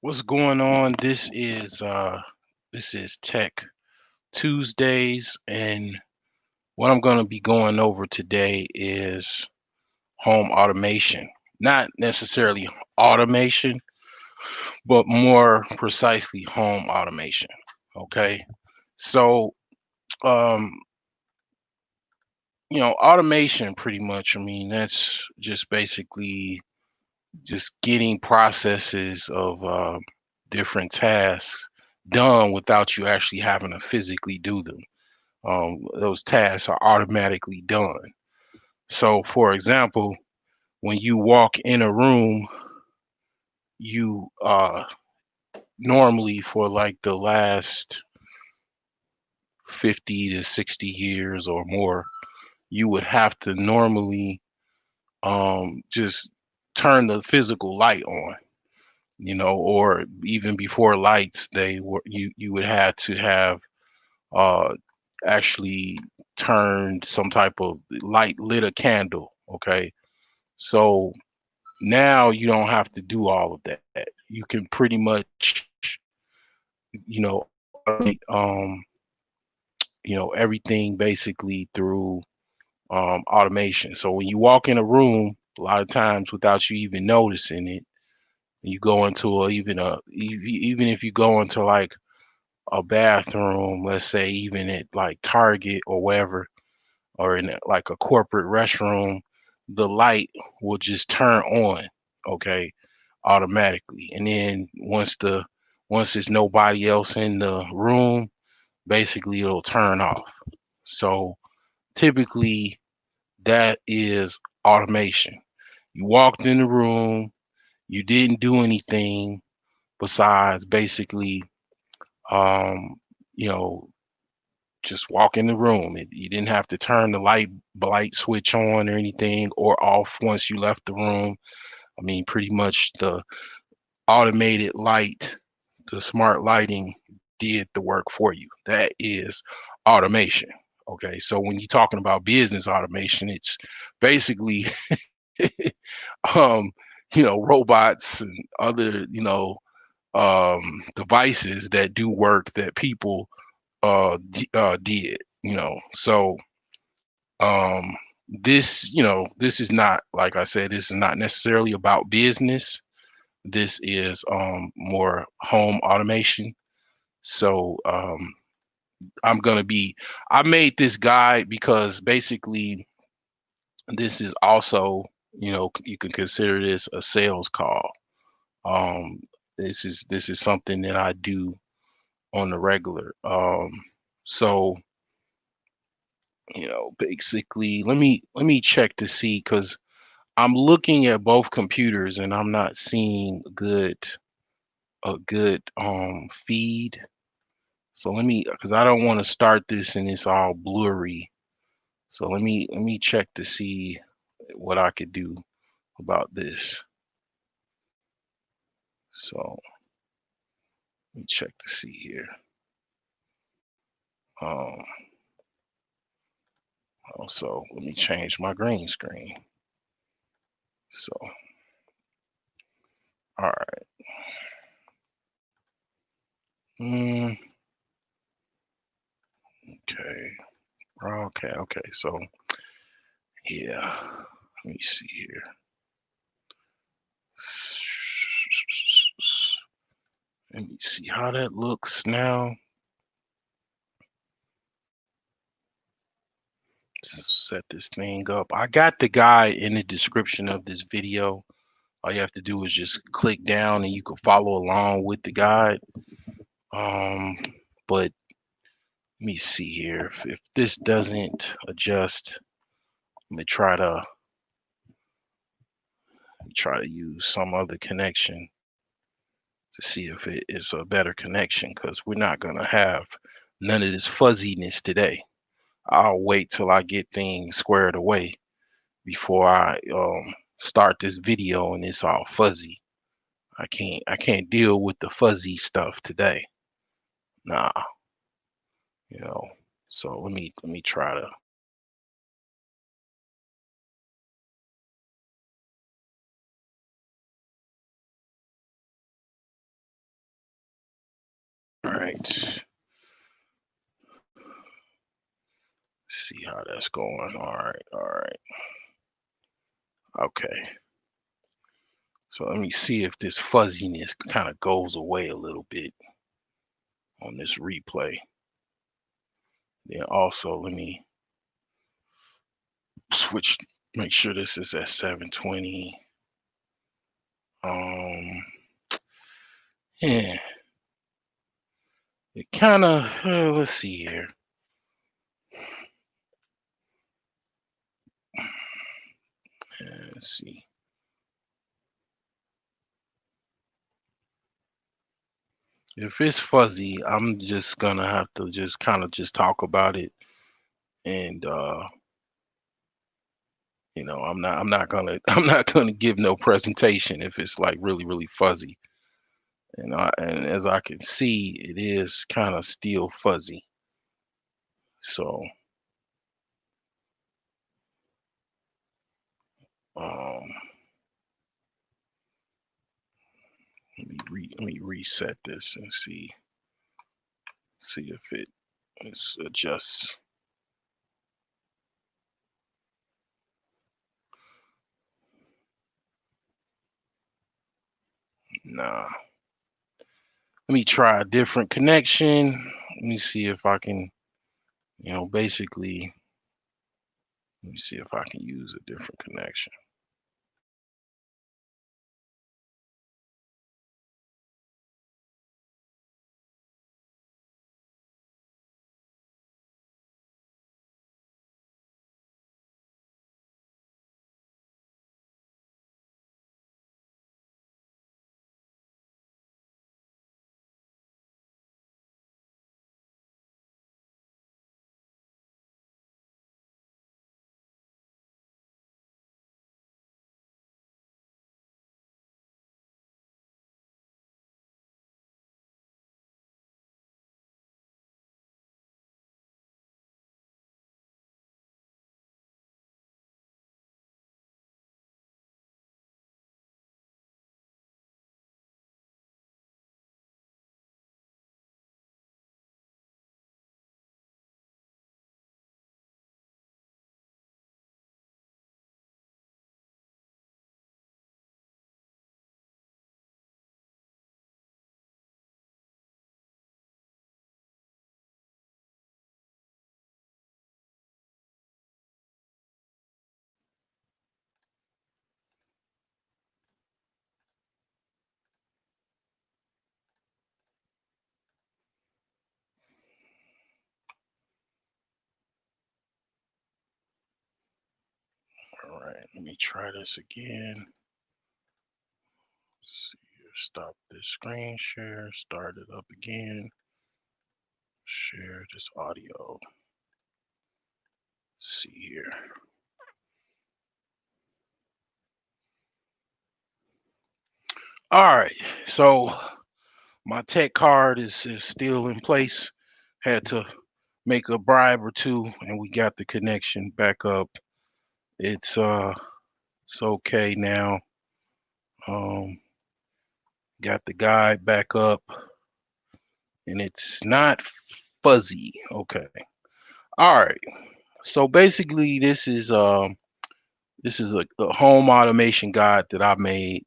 What's going on? This is Tech Tuesdays, and what I'm going to be going over today is home automation. Not necessarily automation, but more precisely home automation. Okay. So, um, automation pretty much, I mean, that's just basically just getting processes of different tasks done without you actually having to physically do them. Those tasks are automatically done. So, for example, when you walk in a room, you normally for like the last 50 to 60 years or more, you would have to normally just turn the physical light on, or even before lights, you would have to have uh actually turned some type of light, lit a candle. Okay. So now you don't have to do all of that. You can pretty much, automate everything basically through automation. So when you walk in a room, a lot of times without you even noticing it, you go into even if you go into like a bathroom, let's say even at like Target or wherever, or in like a corporate restroom, the light will just turn on, okay, automatically. And then once there's nobody else in the room, basically it'll turn off. So typically that is automation. You walked in the room, you didn't do anything besides basically um, you know, just walk in the room. You didn't have to turn the light switch on or anything or off once you left the room. I mean, pretty much the automated light, the smart lighting did the work for you. That is automation. Okay, so when you're talking about business automation, it's basically um, robots and other, devices that do work that people did. So this is not, like I said, this is not necessarily about business. This is more home automation. So I'm gonna be. I made this guide because basically this is also, you can consider this a sales call. Um, this is something that I do on the regular. So basically, let me check to see because I'm looking at both computers and I'm not seeing a good feed. So because I don't want to start this and it's all blurry. So let me check to see what I could do about this. So let me check to see here. Um, also, let me change my green screen. So, all right. Mm, okay. Okay. So, yeah. Let me see here. Let me see how that looks now. Set this thing up. I got the guide in the description of this video. All you have to do is just click down and you can follow along with the guide. Um, but let me see here. If this doesn't adjust, let me try to use some other connection to see if it is a better connection because we're not gonna have none of this fuzziness today. I'll wait till I get things squared away before I start this video and it's all fuzzy. I can't deal with the fuzzy stuff today. Nah, you know. So let me try to right. See how that's going. All right, all right. Okay. So let me see if this fuzziness kind of goes away a little bit on this replay. Then also let me switch, make sure this is at 720. Yeah, it kind of, let's see here. Let's see. If it's fuzzy, I'm just gonna have to just kind of just talk about it, and I'm not gonna I'm not gonna give no presentation if it's like really really fuzzy. And as I can see, it is kind of still fuzzy. So um, let me reset this and see if it adjusts. Nah. Let me try a different connection. Let me see if I can, basically, let me see if I can use a different connection. All right, let me try this again. Let's see here, stop this screen share, start it up again, share this audio. Let's see here. All right, so my tech card is still in place. Had to make a bribe or two, and we got the connection back up. It's okay now. Um, got the guide back up, and it's not fuzzy. Okay. All right. So basically, this is a home automation guide that I made.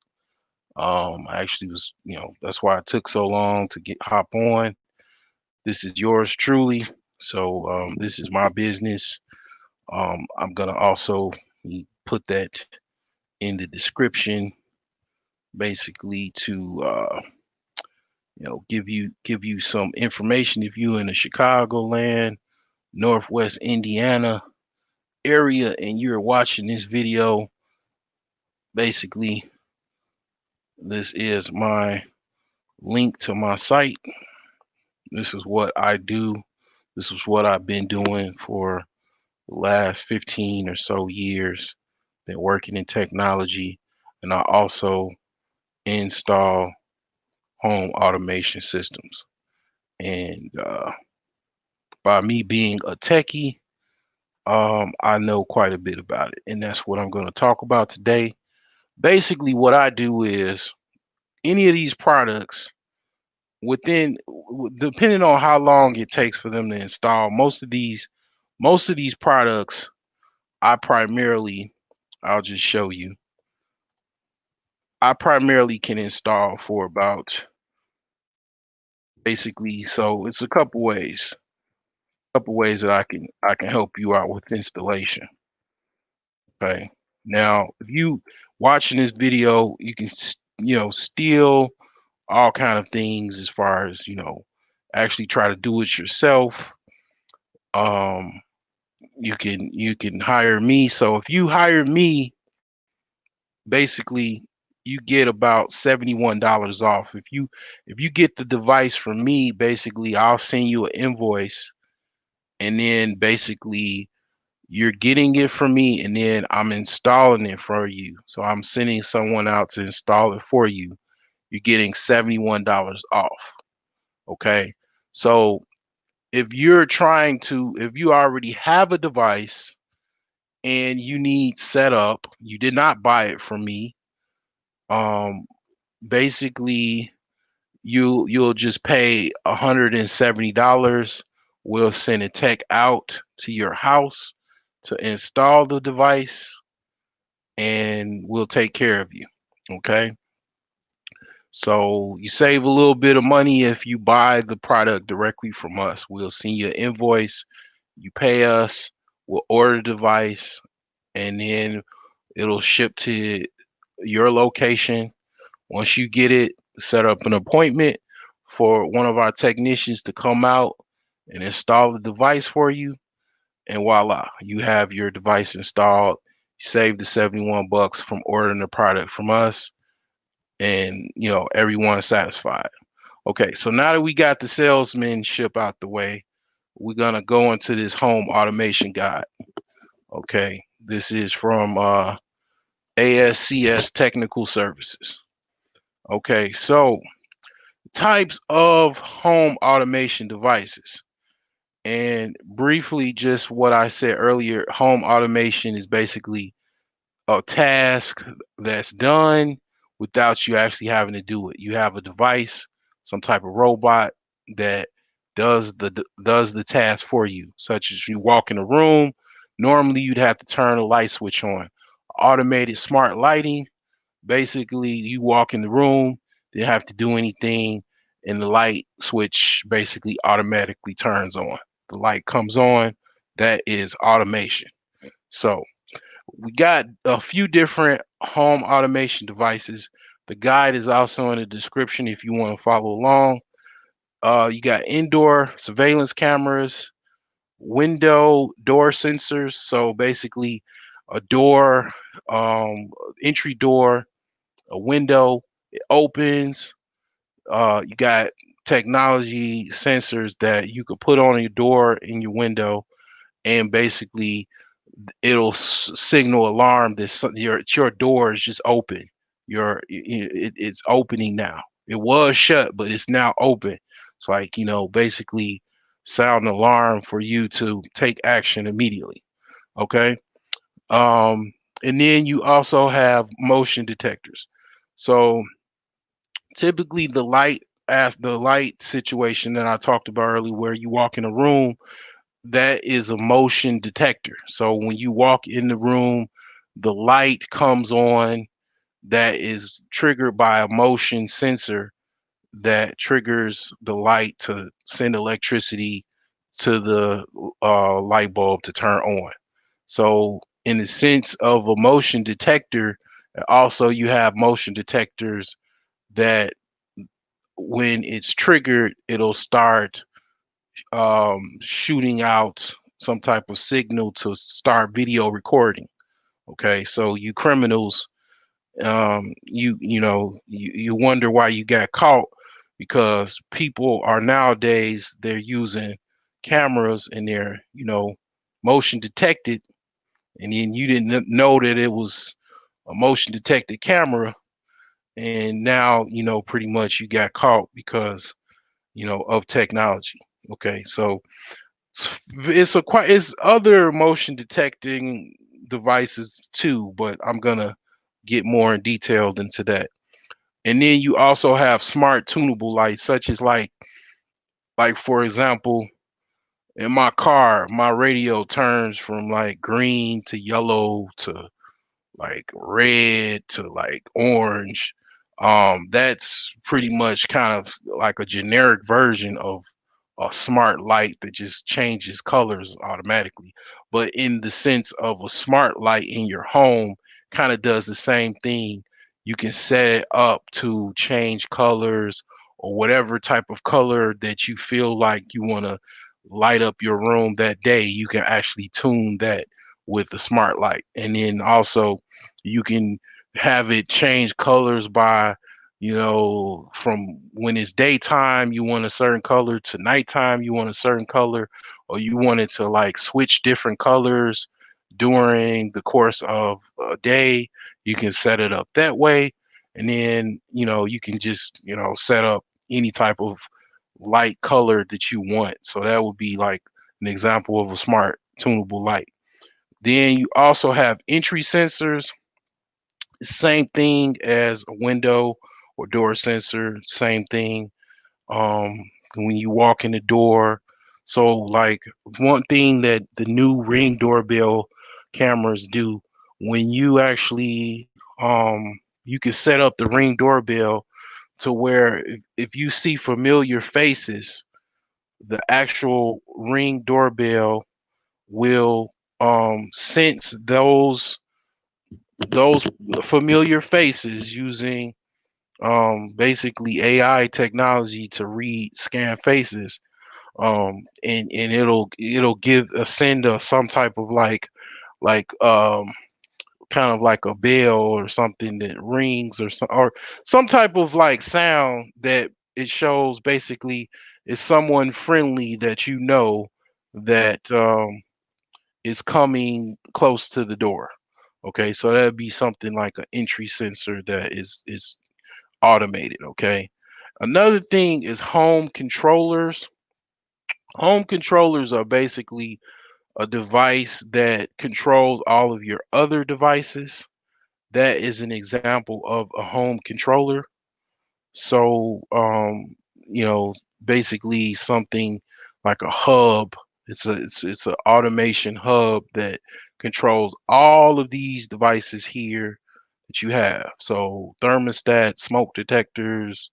I actually was, that's why it took so long to get hop on. This is yours truly. So this is my business. I'm gonna also put that in the description, basically to give you some information if you in the Chicagoland, Northwest Indiana area, and you're watching this video. Basically, this is my link to my site. This is what I do. This is what I've been doing for the last 15 or so years. Been working in technology, and I also install home automation systems. And by me being a techie, I know quite a bit about it, and that's what I'm going to talk about today. Basically, what I do is any of these products depending on how long it takes for them to install, most of these products, I primarily, I'll just show you. I primarily can install for about basically, so it's a couple ways that I can help you out with installation. Okay. Now, if you watching this video, you can steal all kind of things as far as actually try to do it yourself. Um, you can hire me. So if you hire me, basically you get about $71 off. If you get the device from me, basically I'll send you an invoice, and then basically you're getting it from me, and then I'm installing it for you. So I'm sending someone out to install it for you. You're getting $71 off. Okay. So if you already have a device and you need setup, you did not buy it from me. Um, basically you'll just pay $170. We'll send a tech out to your house to install the device, and we'll take care of you. Okay. So you save a little bit of money if you buy the product directly from us. We'll send you an invoice, you pay us, we'll order the device, and then it'll ship to your location. Once you get it, set up an appointment for one of our technicians to come out and install the device for you. And voila, you have your device installed. You save the 71 bucks from ordering the product from us, and everyone's satisfied. Okay, so now that we got the salesmanship out the way, we're gonna go into this home automation guide. Okay, this is from ASCS Technical Services. Okay, so types of home automation devices. And briefly, just what I said earlier, home automation is basically a task that's done without you actually having to do it. You have a device, some type of robot that does the task for you, such as you walk in a room. Normally, you'd have to turn a light switch on. Automated smart lighting. Basically, you walk in the room, didn't have to do anything, and the light switch basically automatically turns on. The light comes on. That is automation. So we got a few different home automation devices. The guide is also in the description if you want to follow along. You got indoor surveillance cameras, window door sensors. So basically, a door, entry door, a window, it opens. You got technology sensors that you could put on your door and your window, and basically it'll signal alarm that your door is just open. It's opening now. It was shut, but it's now open. It's like basically sound an alarm for you to take action immediately. Okay. Um, and then you also have motion detectors. So typically the light situation that I talked about earlier, where you walk in a room, that is a motion detector. So when you walk in the room, the light comes on, that is triggered by a motion sensor that triggers the light to send electricity to the light bulb to turn on. So in the sense of a motion detector, also you have motion detectors that when it's triggered, it'll start shooting out some type of signal to start video recording. Okay, so you criminals, you wonder why you got caught, because people are nowadays they're using cameras and they're motion detected, and then you didn't know that it was a motion detected camera, and now pretty much you got caught because of technology. Okay, so it's other motion detecting devices too, but I'm gonna get more in detailed into that. And then you also have smart tunable lights, such as like for example, in my car, my radio turns from like green to yellow to like red to like orange. That's pretty much kind of like a generic version of a smart light that just changes colors automatically. But in the sense of a smart light in your home, kind of does the same thing. You can set it up to change colors or whatever type of color that you feel like you want to light up your room that day. You can actually tune that with a smart light. And then also you can have it change colors by, from when it's daytime, you want a certain color to nighttime, you want a certain color, or you want it to like switch different colors during the course of a day. You can set it up that way. And then, you can just, set up any type of light color that you want. So that would be like an example of a smart tunable light. Then you also have entry sensors, same thing as a window or door sensor, same thing. Um, when you walk in the door. So like one thing that the new Ring doorbell cameras do, when you actually you can set up the Ring doorbell to where if you see familiar faces, the actual Ring doorbell will sense those familiar faces using basically AI technology to read scan faces, and it'll give send some type of like kind of like a bell or something that rings or some type of like sound that it shows basically is someone friendly that that is coming close to the door. Okay, so that'd be something like an entry sensor that is automated. Okay, another thing is home controllers. Home controllers are basically a device that controls all of your other devices. That is an example of a home controller. So, basically something like a hub. It's an automation hub that controls all of these devices here that you have. So thermostats, smoke detectors,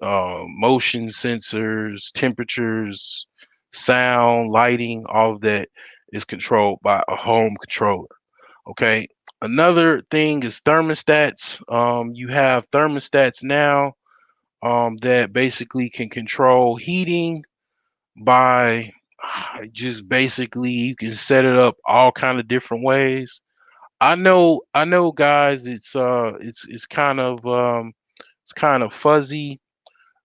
motion sensors, temperatures, sound, lighting, all of that is controlled by a home controller. Okay. Another thing is thermostats. You have thermostats now that basically can control heating by just basically you can set it up all kind of different ways. I know, guys. It's kind of fuzzy.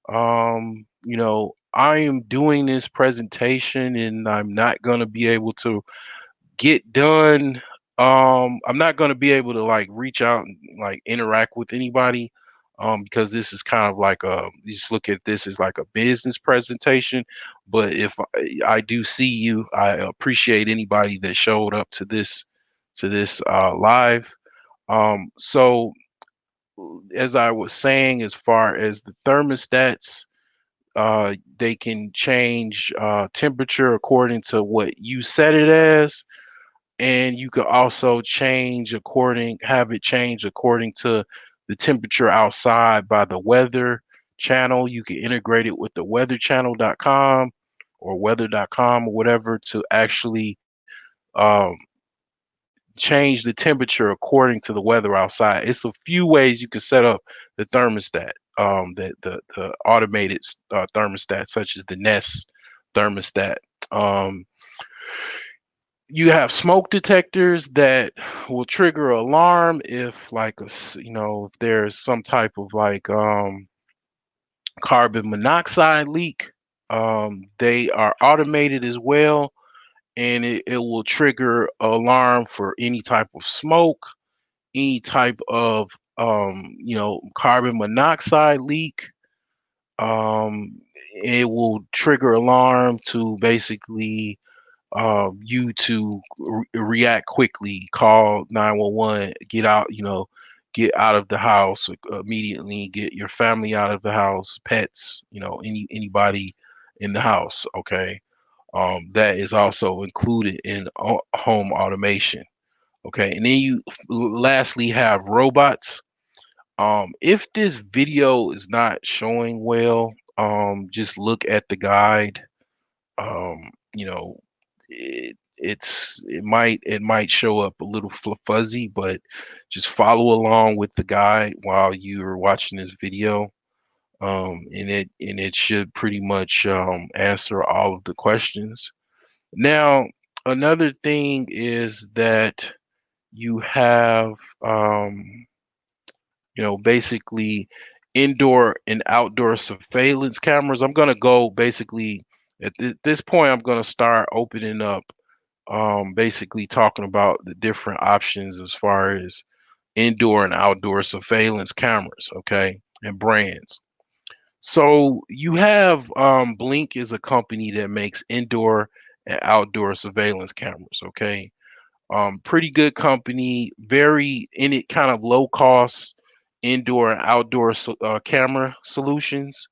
I am doing this presentation and I'm not going to be able to get done. I'm not going to be able to like reach out and like interact with anybody because this is kind of like you just look at this as like a business presentation. But if I do see you, I appreciate anybody that showed up to this live. So as I was saying, as far as the thermostats, they can change temperature according to what you set it as, and you could also have it change according to the temperature outside by the weather channel. You can integrate it with the weatherchannel.com or weather.com or whatever to actually um, change the temperature according to the weather outside. It's a few ways you can set up the thermostat, the automated thermostat, such as the Nest thermostat. Um, you have smoke detectors that will trigger alarm if if there's some type of like carbon monoxide leak. They are automated as well, and it will trigger alarm for any type of smoke, any type of carbon monoxide leak. um it will trigger alarm to basically you to react quickly, call 911, get out, get out of the house immediately, get your family out of the house, pets, anybody in the house. Okay. That is also included in home automation. Okay. And then you lastly have robots. If this video is not showing well, just look at the guide. You know, it might show up a little fuzzy, but just follow along with the guide while you're watching this video. And it should pretty much answer all of the questions. Now, another thing is that you have basically indoor and outdoor surveillance cameras. I'm going to go basically at this point, I'm going to start opening up, basically talking about the different options as far as indoor and outdoor surveillance cameras, okay, and brands. So you have Blink is a company that makes indoor and outdoor surveillance cameras, okay? Pretty good company, very in it kind of low cost indoor and outdoor camera solutions.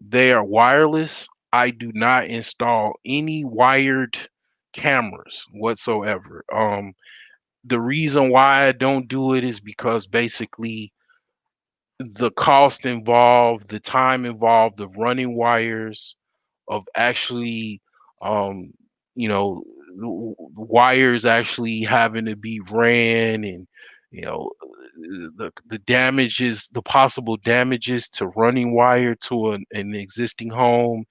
They are wireless. I do not install any wired cameras whatsoever. The reason why I don't do it is because basically the cost involved, the time involved, the running wires of actually, um, wires actually having to be ran, and you know, the damages, the possible damages to running wire to an existing home,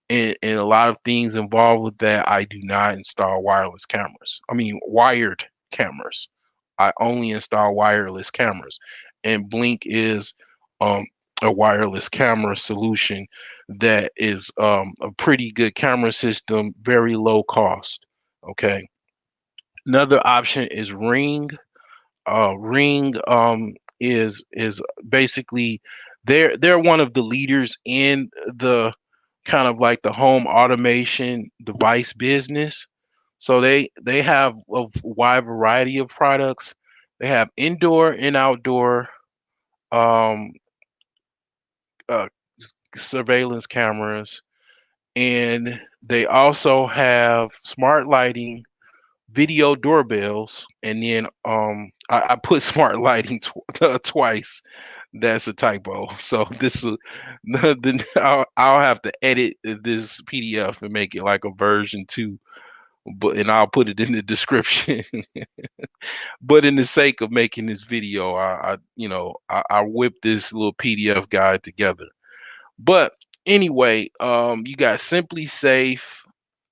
and a lot of things involved with that. I do not install wireless cameras. I mean, wired cameras. I only install wireless cameras, and Blink is um, a wireless camera solution that is a pretty good camera system, very low cost. Okay. Another option is Ring. Ring is basically they're one of the leaders in the kind of like the home automation device business. So they have a wide variety of products. They have indoor and outdoor um, uh, surveillance cameras, and they also have smart lighting, video doorbells, and then I put smart lighting twice. That's a typo. So this is I'll have to edit this PDF and make it like a version 2, but and I'll put it in the description. But in the sake of making this video, I whipped this little PDF guide together. But anyway, you got Simply Safe.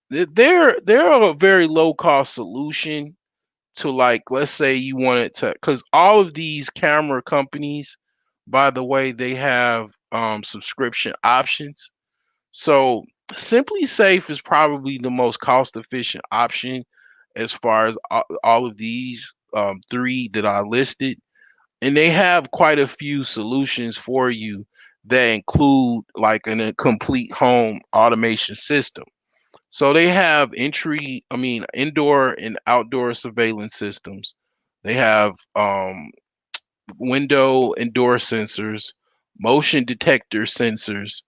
They're a very low cost solution to, like, let's say you wanted to, because all of these camera companies, by the way, they have subscription options. So Simply Safe is probably the most cost efficient option as far as all of these three that I listed. And they have quite a few solutions for you that include like a complete home automation system. So they have indoor and outdoor surveillance systems. They have window and door sensors, motion detector sensors.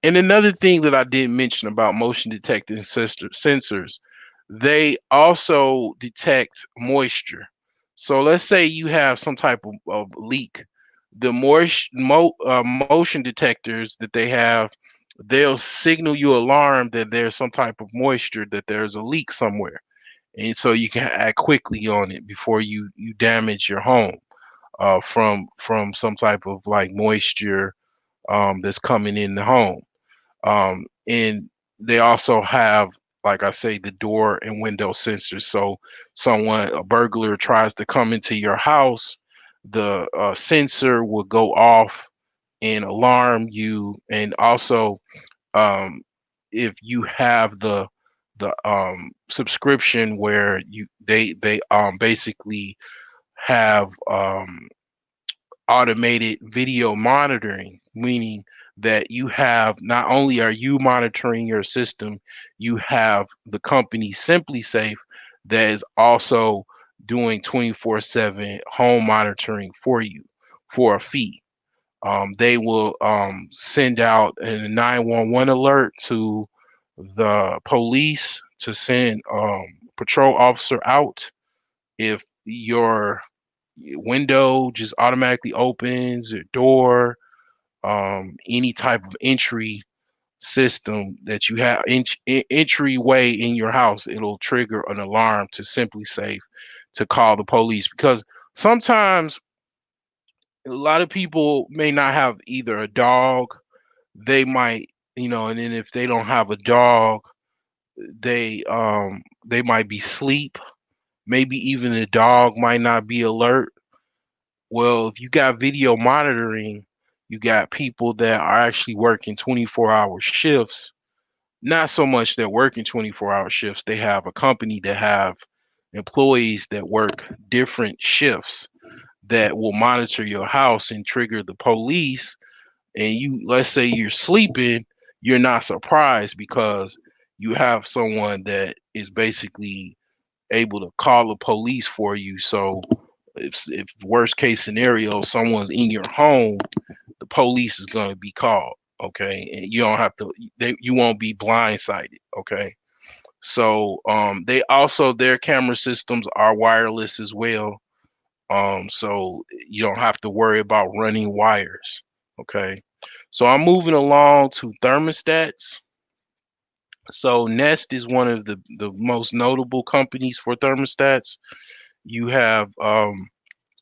And another thing that I didn't mention about motion detecting sensors, they also detect moisture. So let's say you have some type of leak. The motion detectors that they have, they'll signal you alarm that there's some type of moisture, that there's a leak somewhere. And so you can act quickly on it before you damage your home from some type of like moisture that's coming in the home. And they also have, like I say, the door and window sensors. So a burglar tries to come into your house, the sensor will go off and alarm you. And also, um, if you have the subscription where they basically have automated video monitoring, meaning that you have, not only are you monitoring your system, you have the company Simply Safe that is also doing 24/7 home monitoring for you. for a fee. They will send out a 911 alert to the police to send patrol officer out if your window just automatically opens, your door, any type of entry system that you have, entryway in your house, it'll trigger an alarm to simply say to call the police, because sometimes a lot of people may not have either a dog, they might, and then if they don't have a dog, they might be asleep, maybe even the dog might not be alert. Well, if you got video monitoring, you got people that are actually working 24-hour shifts. Not so much that working 24-hour shifts, they have a company that have employees that work different shifts that will monitor your house and trigger the police. And you, let's say you're sleeping, you're not surprised because you have someone that is basically able to call the police for you. So if worst case scenario, someone's in your home, the police is going to be called. Okay, and you don't have to. You won't be blindsided. Okay, so they also, their camera systems are wireless as well. So you don't have to worry about running wires. Okay, so I'm moving along to thermostats. So Nest is one of the most notable companies for thermostats. You have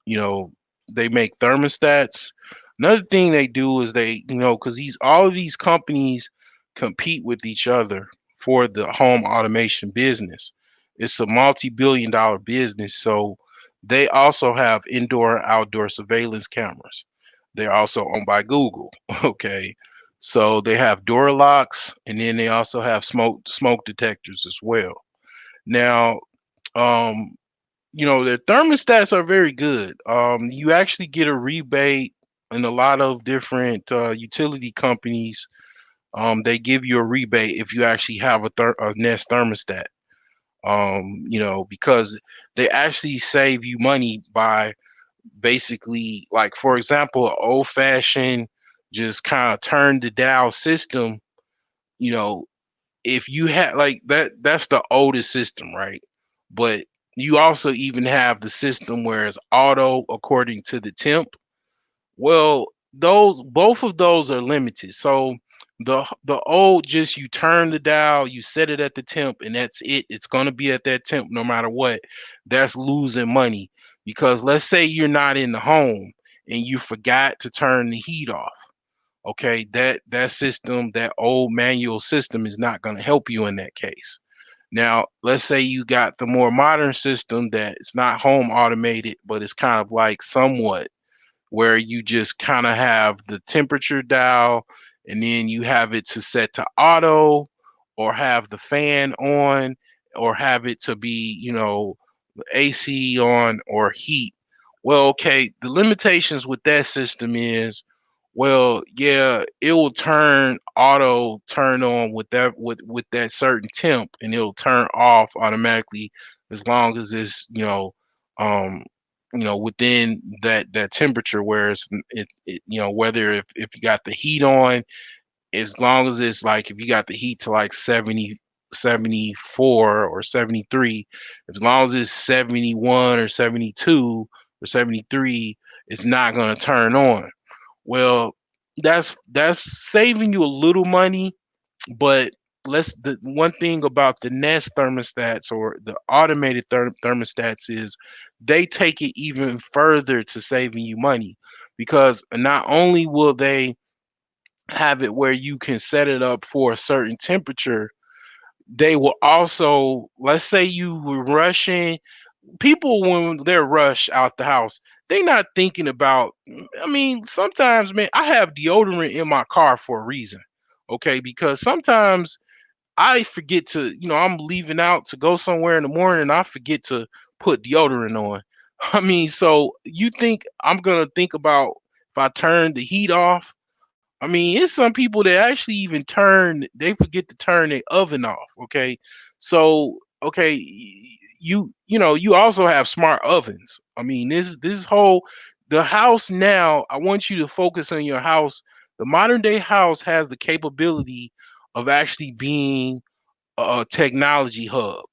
you know, they make thermostats. Another thing they do is they, because these all of these companies compete with each other for the home automation business. It's a multi-billion dollar business. So they also have indoor and outdoor surveillance cameras. They're also owned by Google. Okay. So they have door locks, and then they also have smoke detectors as well. Now, um, their thermostats are very good. You actually get a rebate in a lot of different utility companies. They give you a rebate if you actually have a Nest thermostat. Because they actually save you money by basically, like, for example, an old fashioned just kind of turn the dial system. You know, if you had like that's the oldest system, right? But you also even have the system where it's auto according to the temp. Well, those both of those are limited. So the old, just you turn the dial, you set it at the temp, and that's it. It's gonna be at that temp no matter what. That's losing money, because let's say you're not in the home and you forgot to turn the heat off. Okay, that system, that old manual system, is not going to help you in that case. Now, let's say you got the more modern system that it's not home automated, but it's kind of like somewhat where you just kind of have the temperature dial, and then you have it to set to auto, or have the fan on, or have it to be, AC on or heat. Well, okay, the limitations with that system is, well, yeah, it will turn on with that certain temp, and it'll turn off automatically as long as it's, um, within that temperature, where whether if you got the heat on, as long as it's like, if you got the heat to like 70, 74 or 73, as long as it's 71 or 72 or 73, it's not going to turn on. Well, that's saving you a little money, but the one thing about the Nest thermostats, or the automated thermostats, is they take it even further to saving you money, because not only will they have it where you can set it up for a certain temperature, they will also, let's say you were rushing, people when they're rushed out the house, they not thinking about, I mean, sometimes, man, I have deodorant in my car for a reason. Okay, because sometimes I forget to, I'm leaving out to go somewhere in the morning and I forget to put deodorant on. I mean, so you think I'm gonna think about if I turn the heat off? I mean, it's some people that actually even they forget to turn their oven off. Okay. So, okay, you also have smart ovens. I mean, this whole, the house now, I want you to focus on your house. The modern day house has the capability of actually being a technology hub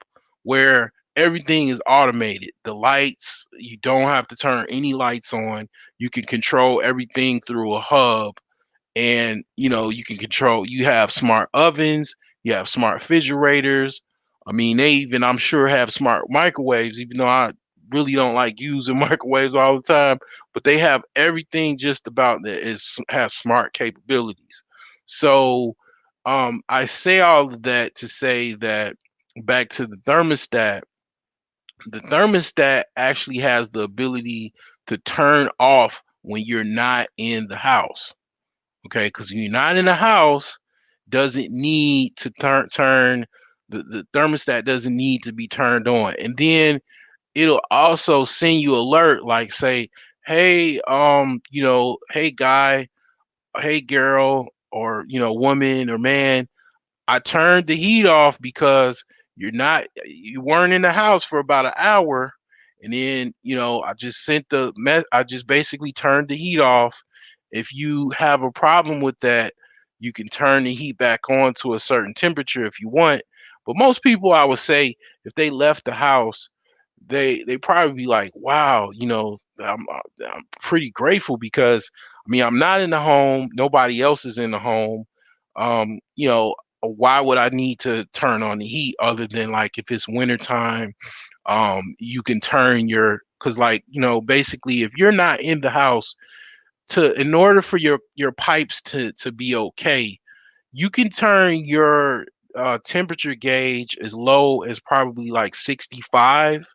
where everything is automated. The lights, you don't have to turn any lights on. You can control everything through a hub, and you can control. You have smart ovens, you have smart refrigerators. I mean, they even, I'm sure, have smart microwaves, even though I really don't like using microwaves all the time. But they have everything just about that is has smart capabilities. So I say all of that to say that, back to the thermostat actually has the ability to turn off when you're not in the house. Okay, because when you're not in the house, doesn't need to turn the thermostat doesn't need to be turned on. And then it'll also send you alert, like, say, hey, hey guy, hey girl, or woman or man, I turned the heat off because you weren't in the house for about an hour, and then I just I just basically turned the heat off. If you have a problem with that, you can turn the heat back on to a certain temperature if you want. But most people, I would say, if they left the house, they probably be like, wow, I'm pretty grateful because, I mean, I'm not in the home, nobody else is in the home. um you know why would I need to turn on the heat, other than like if it's wintertime? You can turn your, because, like, basically, if you're not in the house, to in order for your pipes to be okay, you can turn your temperature gauge as low as probably like 65.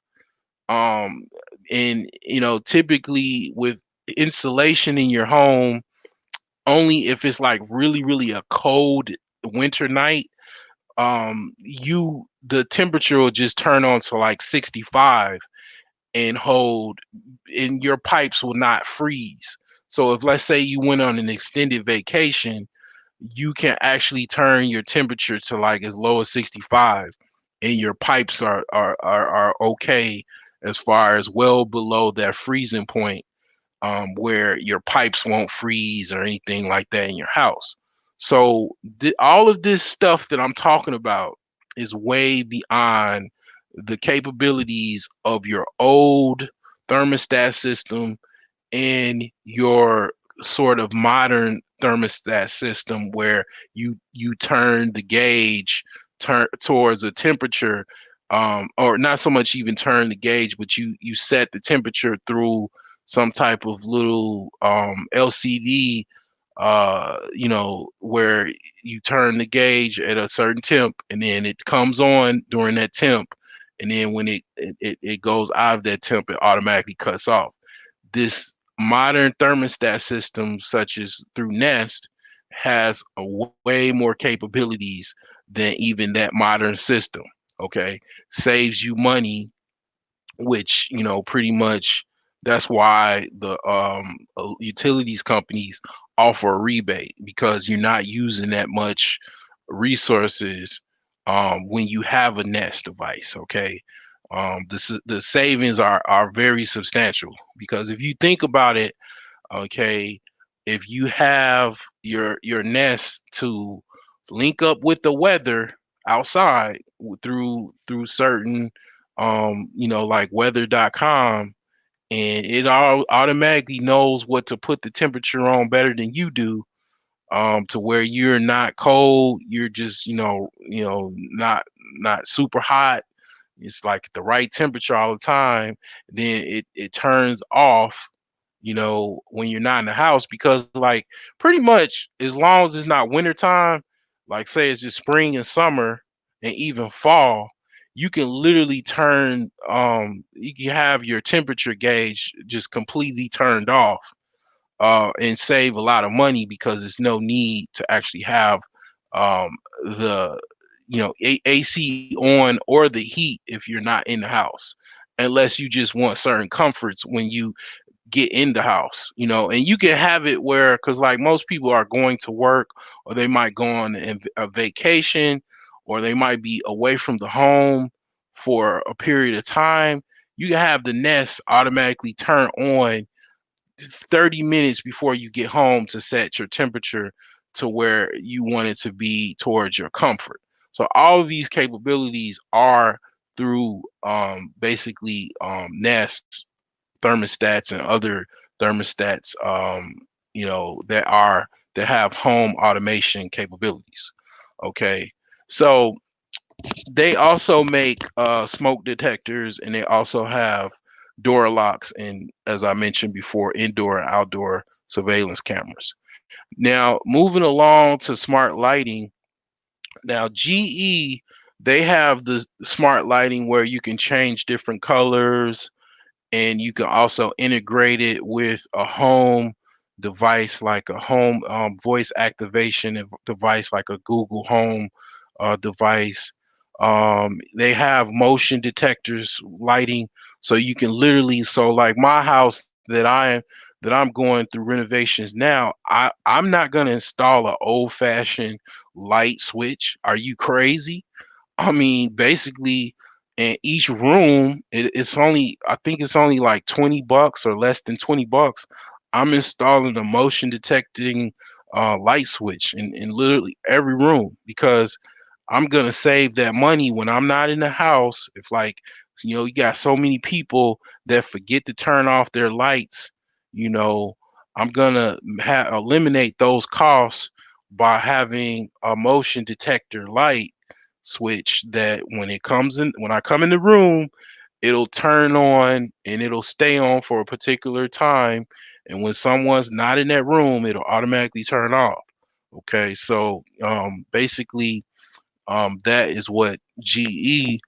um and typically with insulation in your home, only if it's like really really a cold winter night, you the temperature will just turn on to like 65 and hold, and your pipes will not freeze. So if, let's say, you went on an extended vacation, you can actually turn your temperature to like as low as 65, and your pipes are okay, as far as well below that freezing point, where your pipes won't freeze or anything like that in your house. So all of this stuff that I'm talking about is way beyond the capabilities of your old thermostat system and your sort of modern thermostat system, where you turn the gauge turn towards a temperature, or not so much even turn the gauge, but you set the temperature through some type of little LCD, where you turn the gauge at a certain temp, and then it comes on during that temp, and then when it goes out of that temp, it automatically cuts off. This modern thermostat system, such as through Nest, has a way more capabilities than even that modern system. Okay, saves you money, which pretty much that's why the utilities companies offer a rebate, because you're not using that much resources when you have a Nest device. Okay, the savings are very substantial, because if you think about it, okay, if you have your Nest to link up with the weather outside, through certain like weather.com, and it all automatically knows what to put the temperature on better than you do, to where you're not cold, you're just not super hot, it's like the right temperature all the time. Then it turns off, when you're not in the house, because, like, pretty much as long as it's not wintertime, like, say it's just spring and summer and even fall, you can literally you can have your temperature gauge just completely turned off, and save a lot of money, because there's no need to actually have the AC on, or the heat, if you're not in the house, unless you just want certain comforts when you get in the house. And you can have it where, because, like, most people are going to work, or they might go on a vacation, or they might be away from the home for a period of time. You can have the Nest automatically turn on 30 minutes before you get home to set your temperature to where you want it to be towards your comfort. So all of these capabilities are through basically Nest thermostats and other thermostats, that have home automation capabilities. Okay, so they also make smoke detectors, and they also have door locks, and as I mentioned before, indoor and outdoor surveillance cameras. Now, moving along to smart lighting. Now, GE, they have the smart lighting where you can change different colors, and you can also integrate it with a home device like a home voice activation device like a Google Home device. They have motion detectors lighting, so you can literally, so like my house that I'm going through renovations now, I'm not going to install an old fashioned light switch. Are you crazy? I mean, basically, in each room, it's only, I think it's only like $20 or less than $20. I'm installing a motion detecting light switch in literally every room, because I'm gonna save that money when I'm not in the house. If, like, you got so many people that forget to turn off their lights, you know, I'm gonna eliminate those costs by having a motion detector light switch that when I come in the room, it'll turn on and it'll stay on for a particular time. And when someone's not in that room, it'll automatically turn off. Okay, so basically, that is what GE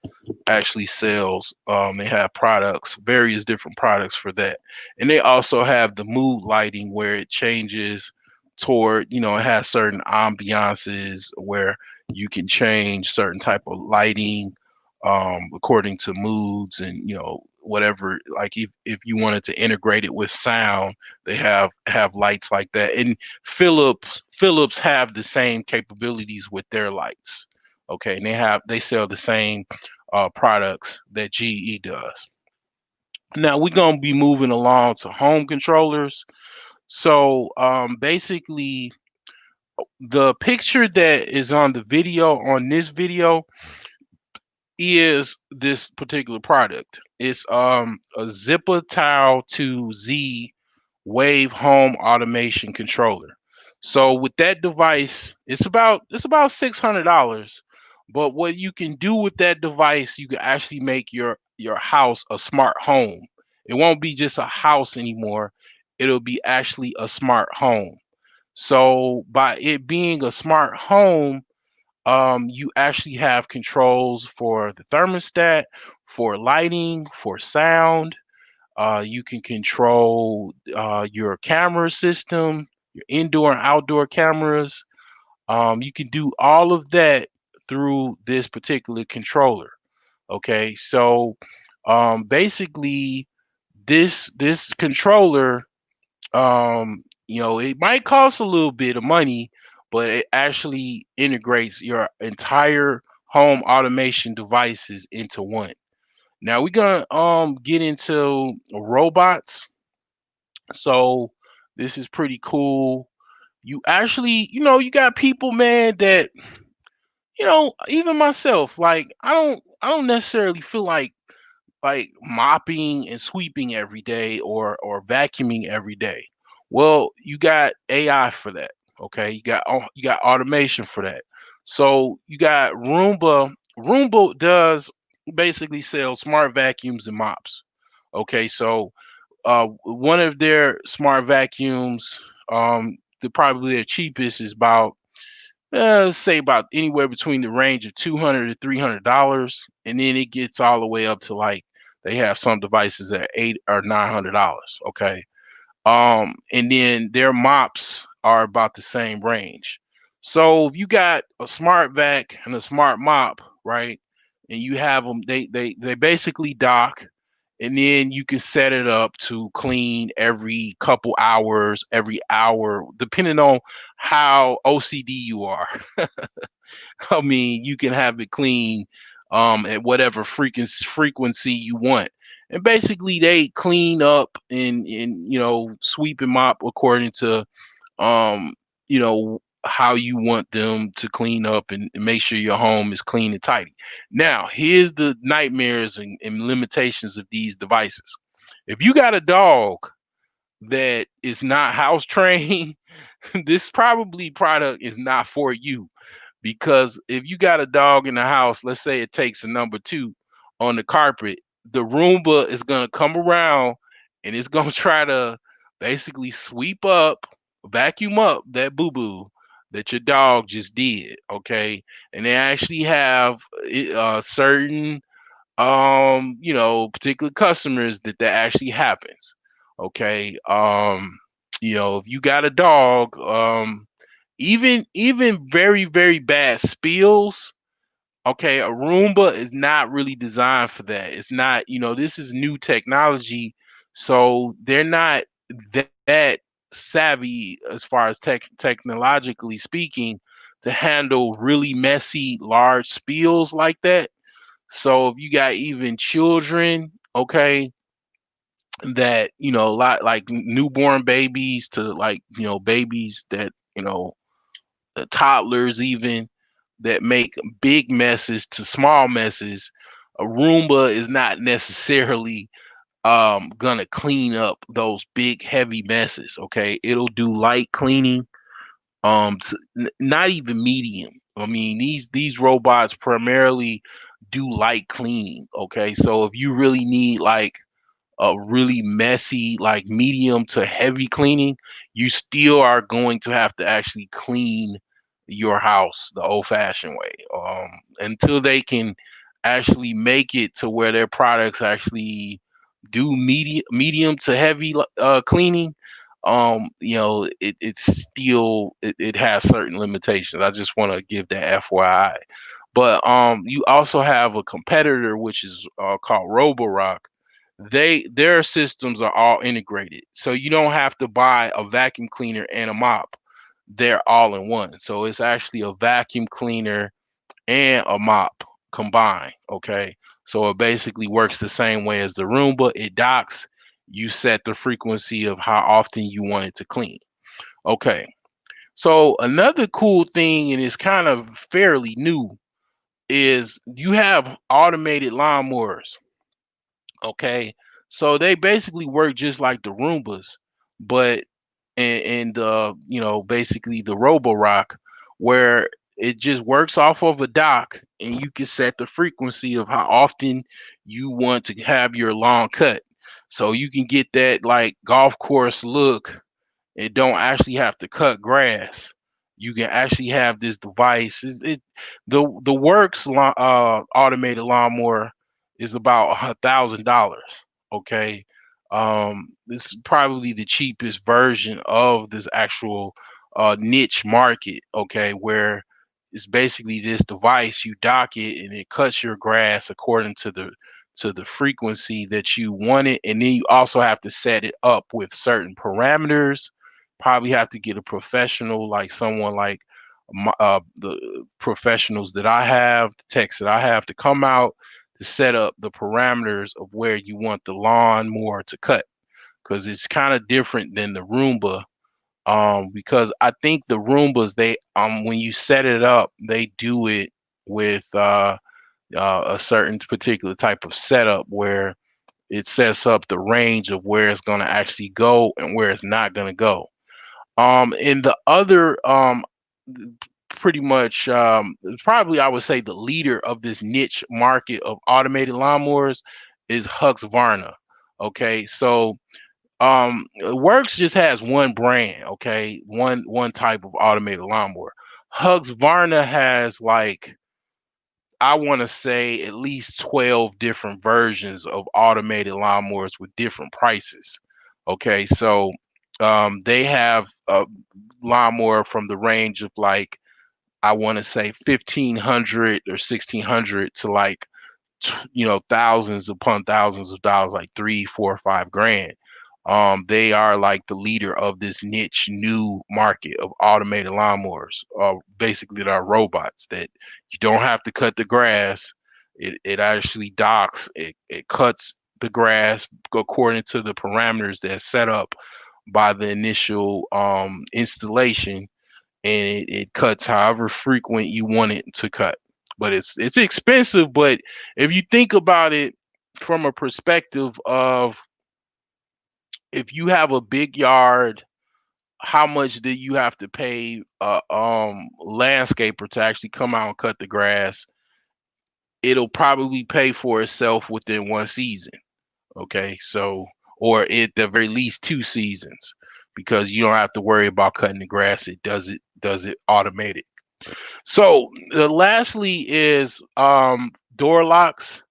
actually sells. They have products, various different products for that. And they also have the mood lighting where it changes toward, it has certain ambiances where you can change certain type of lighting according to moods, and whatever, like if you wanted to integrate it with sound, they have lights like that. And Philips have the same capabilities with their lights. Okay, and they sell the same products that GE does. Now we're gonna be moving along to home controllers. So basically, the picture that is on the video on this video is this particular product. It's a Zipper 2Z Wave home automation controller. So with that device, it's about $600. But what you can do with that device, you can actually make your house a smart home. It won't be just a house anymore. It'll be actually a smart home. So by it being a smart home, you actually have controls for the thermostat, for lighting, for sound. You can control your camera system, your indoor and outdoor cameras. You can do all of that through this particular controller. Okay, so basically, this controller, it might cost a little bit of money, but it actually integrates your entire home automation devices into one. Now we're gonna get into robots. So this is pretty cool. You actually, you got people, man, that, even myself, like I don't necessarily feel like mopping and sweeping every day, or vacuuming every day. Well, you got AI for that. Okay, you got automation for that. So you got Roomba. Roomba does basically sell smart vacuums and mops. Okay, so one of their smart vacuums, probably their cheapest is about, let's say, about anywhere between the range of $200 to $300, and then it gets all the way up to, like, they have some devices at $800 or $900. Okay, and then their mops are about the same range. So if you got a smart vac and a smart mop, right, and you have them, they basically dock, and then you can set it up to clean every couple hours, every hour, depending on how OCD you are. I mean, you can have it clean at whatever frequency you want. and basically they clean up and sweep and mop according to um how you want them to clean up and make sure your home is clean and tidy. Now, here's the nightmares and limitations of these devices. If you got a dog that is not house trained, this probably product is not for you, because if you got a dog in the house, let's say it takes a number two on the carpet, the Roomba is gonna come around and it's gonna try to basically sweep up, vacuum up that boo boo that your dog just did. Okay, and they actually have certain particular customers that actually happens. Okay, if you got a dog, even very very bad spills. Okay, a Roomba is not really designed for that. It's not, this is new technology, so they're not that savvy as far as technologically speaking to handle really messy large spills like that. So if you got even children, okay, that like newborn babies to like babies that toddlers even that make big messes to small messes, a Roomba is not necessarily gonna clean up those big heavy messes. Okay, it'll do light cleaning, not even medium. I mean, these robots primarily do light cleaning. Okay, so if you really need like a really messy, like medium to heavy cleaning, you still are going to have to actually clean your house the old fashioned way, until they can actually make it to where their products actually do medium to heavy cleaning. It's still, it has certain limitations. I just want to give that FYI. But you also have a competitor which is called Roborock. Their systems are all integrated, so you don't have to buy a vacuum cleaner and a mop. They're all in one, so it's actually a vacuum cleaner and a mop combined. Okay, so it basically works the same way as the Roomba. It docks, you set the frequency of how often you want it to clean. Okay, so another cool thing, and it's kind of fairly new, is you have automated lawnmowers. Okay, so they basically work just like the Roombas, but basically the Roborock, where it just works off of a dock, and you can set the frequency of how often you want to have your lawn cut, so you can get that like golf course look. It don't actually have to cut grass. You can actually have this device. The works automated lawnmower is about $1,000. Okay, this is probably the cheapest version of this actual niche market. Okay, where it's basically this device, you dock it and it cuts your grass according to the frequency that you want it, and then you also have to set it up with certain parameters. Probably have to get a professional, like someone like the professionals that I have, the techs that I have, to come out to set up the parameters of where you want the lawn more to cut, because it's kind of different than the Roomba. Because I think the Roombas, they when you set it up, they do it with a certain particular type of setup where it sets up the range of where it's going to actually go and where it's not going to go. And the other, pretty much, probably I would say the leader of this niche market of automated lawnmowers is Husqvarna. Okay, so Works just has one brand. Okay, one type of automated lawnmower. Husqvarna has like, I want to say at least 12 different versions of automated lawnmowers with different prices. Okay, so they have a lawnmower from the range of like, I want to say 1,500 or 1,600 to like thousands upon thousands of dollars, like 3, 4, 5 grand. They are like the leader of this niche new market of automated lawnmowers. Basically, they're robots that you don't have to cut the grass. It actually docks. It cuts the grass according to the parameters that's set up by the initial installation, and it cuts however frequent you want it to cut. But it's expensive. But if you think about it from a perspective of, if you have a big yard, how much do you have to pay a landscaper to actually come out and cut the grass? It'll probably pay for itself within one season. Okay, so, or at the very least 2 seasons, because you don't have to worry about cutting the grass. It does it automated. So lastly is door locks.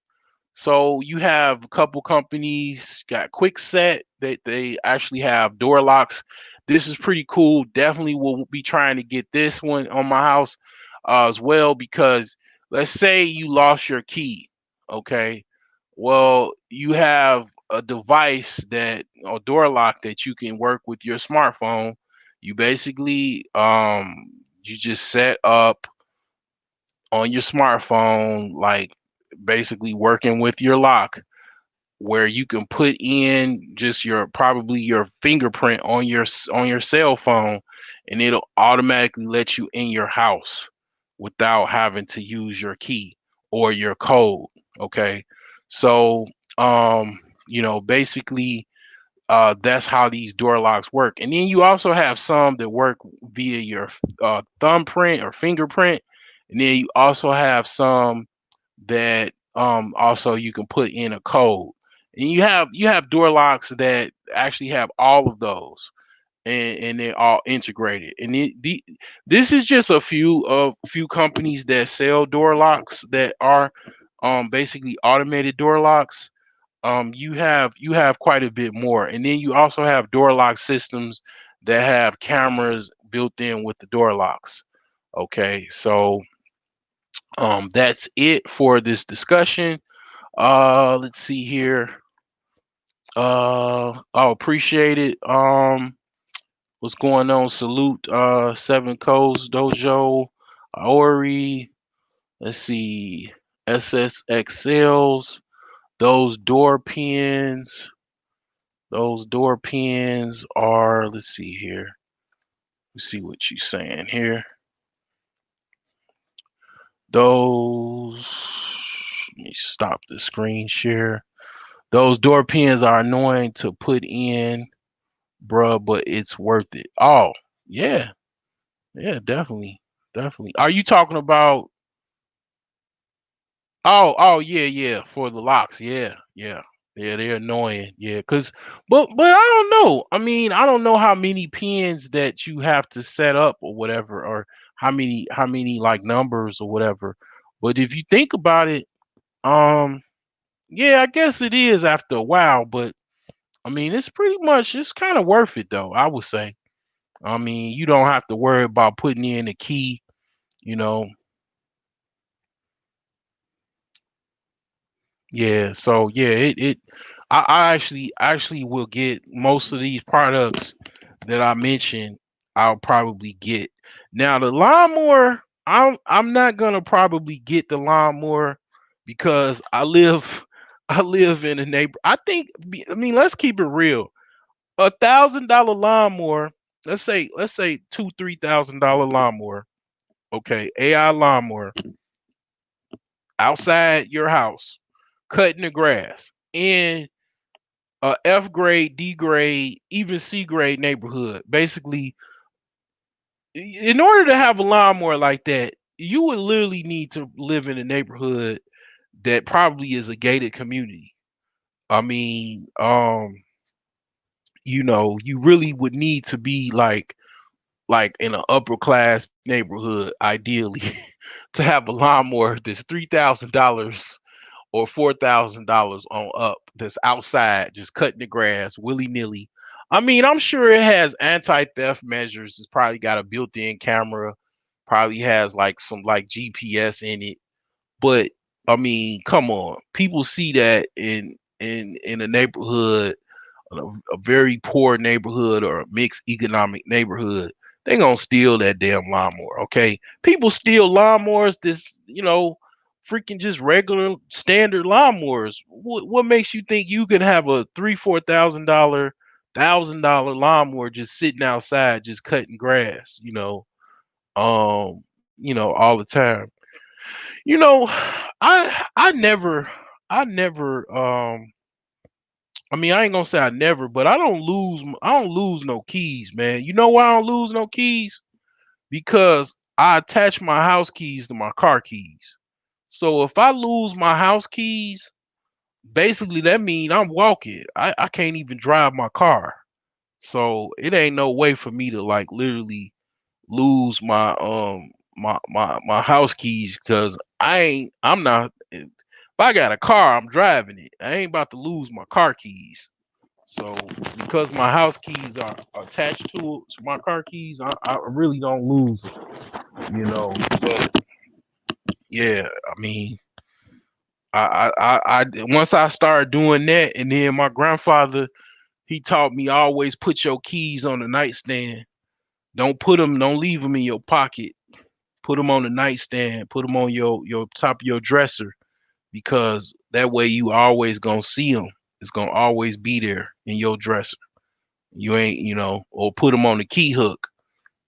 So you have a couple companies got Quickset that they actually have door locks. This is pretty cool. Definitely will be trying to get this one on my house as well, because let's say you lost your key. Okay. Well, you have a device that, or door lock, that you can work with your smartphone. You basically you just set up on your smartphone, like basically working with your lock, where you can put in just your, probably your fingerprint on on your cell phone, and it'll automatically let you in your house without having to use your key or your code. Okay, so basically, that's how these door locks work. And then you also have some that work via your thumbprint or fingerprint, and then you also have some that also you can put in a code. And you have door locks that actually have all of those, and they're all integrated. And this is just a few companies that sell door locks that are basically automated door locks. You have quite a bit more, and then you also have door lock systems that have cameras built in with the door locks. Okay, so that's it for this discussion. Let's see here. I appreciate it. What's going on? Salute, Seven Coast Dojo, Aori. Let's see, SSXLs. Those door pins. Those door pins are. Let's see here. Let's see what you're saying here. Those. Let me stop the screen share. Those door pins are annoying to put in, bruh, but it's worth it. Oh, yeah. Yeah, definitely. Definitely. Are you talking about, oh, yeah, yeah, for the locks. Yeah, yeah. Yeah, they're annoying. Yeah, but I don't know. I mean, I don't know how many pins that you have to set up or whatever, or how many like numbers or whatever. But if you think about it, um, yeah, I guess it is after a while, but I mean, it's kind of worth it though, I would say. I mean, you don't have to worry about putting in a key, you know. Yeah, so yeah, I actually will get most of these products that I mentioned. I'll probably get. Now the lawnmower, I'm not gonna probably get the lawnmower because I live I live in a neighbor. I mean, let's keep it real. $1,000 lawnmower, let's say $2,000-3,000 lawnmower, okay, AI lawnmower, outside your house, cutting the grass in a F grade, D grade, even C grade neighborhood. Basically, in order to have a lawnmower like that, you would literally need to live in a neighborhood that probably is a gated community. I mean, you really would need to be like in an upper class neighborhood, ideally, to have a lawnmower that's $3,000 or $4,000 on up, that's outside just cutting the grass willy nilly. I mean, I'm sure it has anti-theft measures. It's probably got a built-in camera, probably has like some like GPS in it. But I mean, come on, people see that in a neighborhood, a very poor neighborhood or a mixed economic neighborhood, they gonna steal that damn lawnmower. Okay, people steal lawnmowers. This, freaking just regular standard lawnmowers. What makes you think you could have a $3,000, $4,000, $1,000 lawnmower just sitting outside just cutting grass, all the time. You know, I never I mean, I ain't gonna say I never, but I don't lose no keys, man. You know why I don't lose no keys? Because I attach my house keys to my car keys. So if I lose my house keys, basically that means I'm walking. I can't even drive my car. So it ain't no way for me to like literally lose my house keys because I'm not if I got a car, I'm driving it. I ain't about to lose my car keys. So because my house keys are attached to my car keys, I really don't lose them. But yeah, I mean, I once I started doing that, and then my grandfather he taught me always put your keys on the nightstand. Don't leave them in your pocket. Put them on the nightstand. Put them on your top of your dresser because that way you always gonna see them. It's gonna always be there in your dresser. You ain't, or put them on the key hook.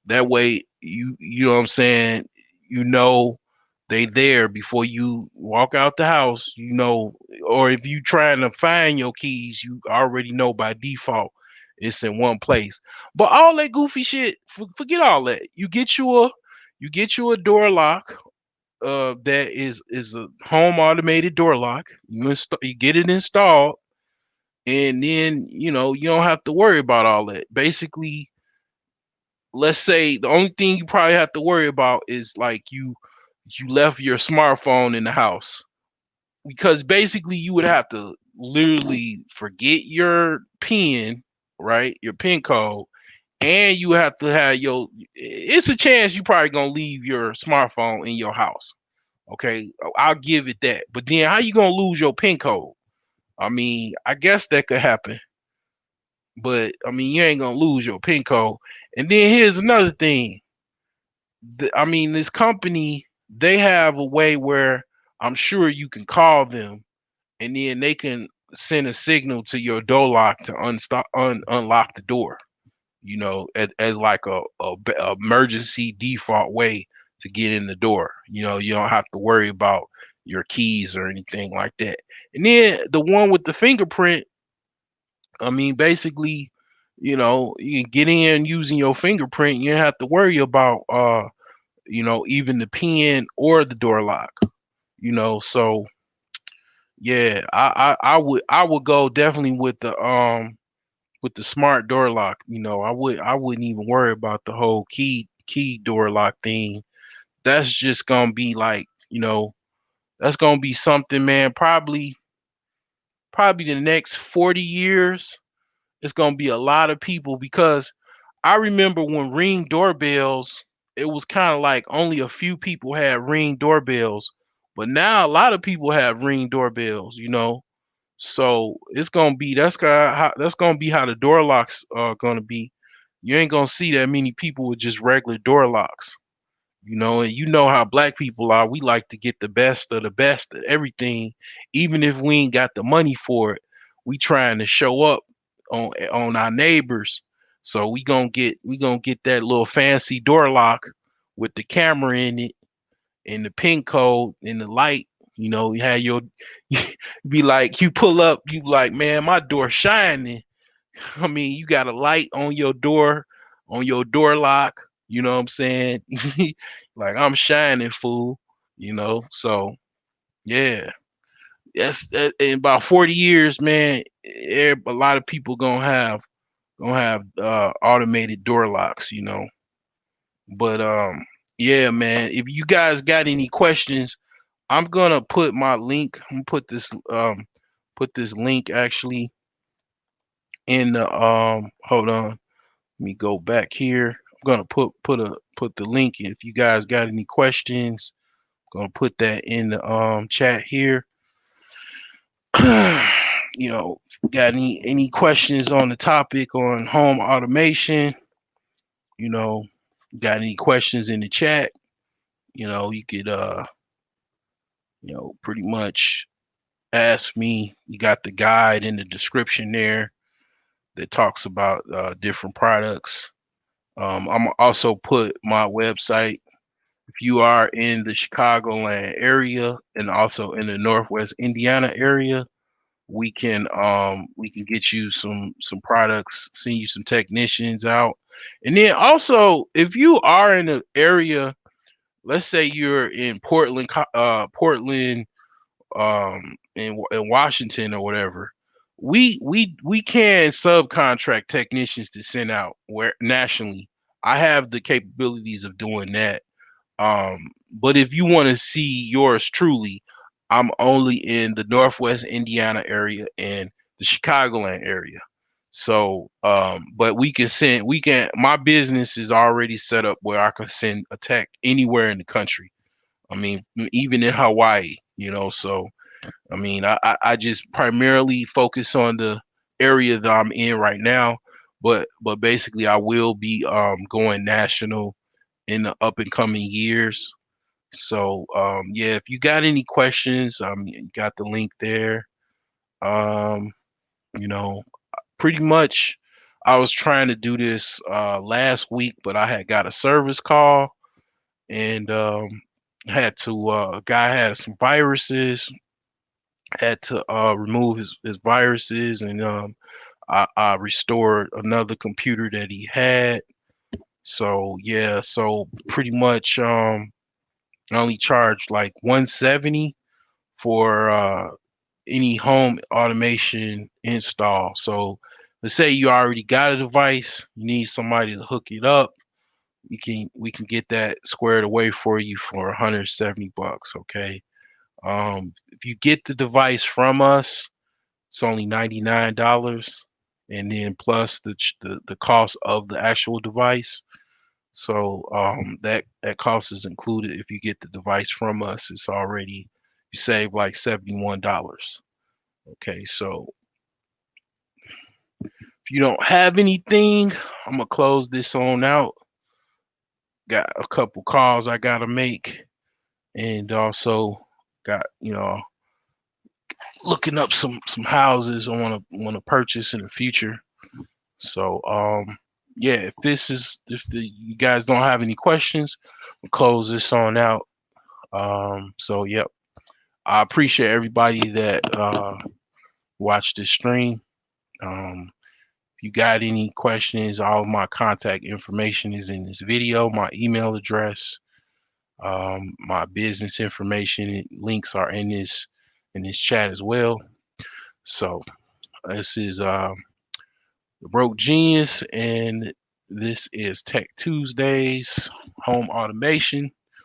That way you know what I'm saying, you know they there before you walk out the house, or if you trying to find your keys, you already know by default it's in one place. But all that goofy shit, forget all that. You get you a door lock that is a home automated door lock. You get it installed and then you don't have to worry about all that. Basically, let's say the only thing you probably have to worry about is like you left your smartphone in the house because basically you would have to literally forget your pin, right? Your pin code, and you have to have your. It's a chance you probably gonna leave your smartphone in your house. Okay, I'll give it that. But then how you gonna lose your pin code? I mean, I guess that could happen, but I mean, you ain't gonna lose your pin code. And then here's another thing. I mean, this company, they have a way where I'm sure you can call them and then they can send a signal to your door lock to unlock the door, as like a emergency default way to get in the door. You don't have to worry about your keys or anything like that. And then the one with the fingerprint, I mean, basically, you can get in using your fingerprint. You don't have to worry about even the pin or the door lock. So yeah, I would go definitely with the smart door lock. I wouldn't even worry about the whole key door lock thing. That's just gonna be like, that's gonna be something, man. Probably the next 40 years, it's gonna be a lot of people because I remember when Ring doorbells, it was kind of like only a few people had Ring doorbells, but now a lot of people have Ring doorbells. So it's gonna be that's gonna be how the door locks are gonna be. You ain't gonna see that many people with just regular door locks. And you know how black people are. We like to get the best of the best of everything, even if we ain't got the money for it. We trying to show up on our neighbors. So we gonna get that little fancy door lock with the camera in it and the pin code and the light. You have your be like you pull up, you like, man, my door shining. I mean, you got a light on your door lock. You know what I'm saying? Like I'm shining, fool. So yeah, that's that, in about 40 years, man. A lot of people gonna have automated door locks. But yeah, man. If you guys got any questions, I'm gonna put my link. I'm gonna put this link actually in the hold on. Let me go back here. I'm gonna put the link in. If you guys got any questions, I'm gonna put that in the chat here. Got any questions on the topic on home automation? You know, got any questions in the chat? You could pretty much ask me. You got the guide in the description there that talks about different products. I'm also put my website. If you are in the Chicagoland area and also in the Northwest Indiana area, we can get you some products, send you some technicians out. And then also, if you are in the area, let's say you're in Portland, Portland, in Washington or whatever, we can subcontract technicians to send out where nationally. I have the capabilities of doing that. But if you want to see yours truly, I'm only in the Northwest Indiana area and the Chicagoland area. So, but my business is already set up where I can send a tech anywhere in the country. I mean, even in Hawaii, so I mean, I just primarily focus on the area that I'm in right now, but basically I will be going national in the up and coming years. So yeah, if you got any questions, you got the link there. Um, you know, Pretty much I was trying to do this last week, but I had got a service call and had to a guy had some viruses, had to remove his viruses, and I restored another computer that he had. So yeah, so pretty much I only charge like 170 for any home automation install. So let's say you already got a device, you need somebody to hook it up. We can get that squared away for you for 170 bucks. Okay. If you get the device from us, it's only $99, and then plus the cost of the actual device. So that cost is included if you get the device from us. It's already you save like $71. Okay, so if you don't have anything, I'm gonna close this on out. Got a couple calls I gotta make, and also got looking up some houses I wanna purchase in the future. So yeah, if you guys don't have any questions, we'll close this on out. So yep, I appreciate everybody that watched this stream. If you got any questions, all of my contact information is in this video. My email address, my business information, links are in this chat as well. So this is the Broke Genius, and this is Tech Tuesdays Home Automation.